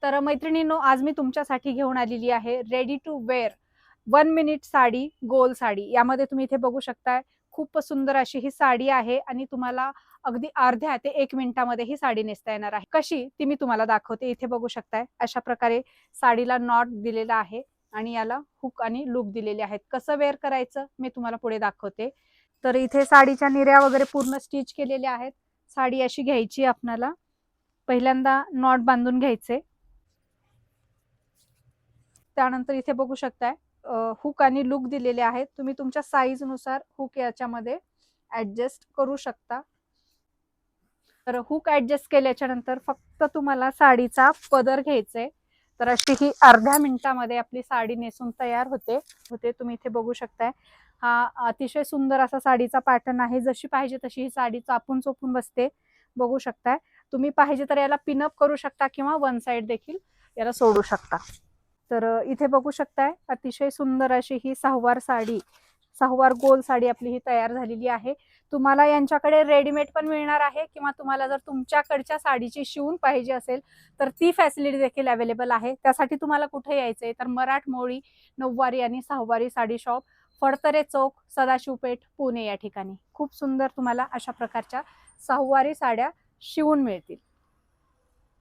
तर मैत्रिणींनो, आज मी तुमच्यासाठी घेऊन आलेली आहे ready to wear 1 minute sari, गोल साडी. यामध्ये तुम्ही इथे बघू शकताय, खूप सुंदर अशी ही साडी आहे आणि तुम्हाला अगदी अर्ध्या ते 1 मिनिटामध्ये ही साडी नेसता येणार आहे. कशी ती मी तुम्हाला दाखवते. इथे बघू शकताय, अशा प्रकारे साडीला नॉट दिलेला आहे आणि याला हुक आणि लूप दिलेले आहेत. कसं वेअर करायचं मी तुम्हाला पुढे दाखवते. तर इथे साडीच्या निऱ्या वगैरे पूर्ण स्टिच केलेल्या आहेत. साडी अशी घ्यायची आपल्याला. पहिल्यांदा नॉट बांधून घ्यायचे. त्यानंतर इथे बघू शकताय, हुक आणि लूक दिलेले आहेत. तुम्ही तुमच्या साईज नुसार हुक याच्यामध्ये ऍडजस्ट करू शकता. तर हुक ऍडजस्ट केल्याच्या नंतर फक्त तुम्हाला साडीचा पदर घ्यायचे. तर अशी ही अर्ध्या मिनिटामध्ये आपली साडी नेसून तयार होते. तुम्ही इथे बघू शकताय, हा अतिशय सुंदर असा साडीचा पॅटर्न आहे. जशी पाहिजे तशी ही साडी चापून चोपून बसते. बघू शकताय, तुम्ही पाहिजे तर याला पिनअप करू शकता किंवा वन साइड देखील याला सोडू शकता. तर इथे बघू शकताय, अतिशय सुंदर अशी ही सहावार गोल साडी आपली ही तयार झालेली आहे. तुम्हाला यांच्याकडे रेडीमेड पण मिळणार आहे किंवा तुम्हाला जर तुमच्याकडच्या साडीची शिवून पाहिजे असेल तर ती फॅसिलिटी देखील अवेलेबल आहे. त्यासाठी तुम्हाला कुठे यायचंय तर मराठमोळी, नऊवारी आणि सहावारी साडी शॉप, फडतरे चौक, सदाशिवपेठ, पुणे या ठिकाणी खूप सुंदर तुम्हाला अशा प्रकारच्या सहावारी साड्या शिवून मिळतील.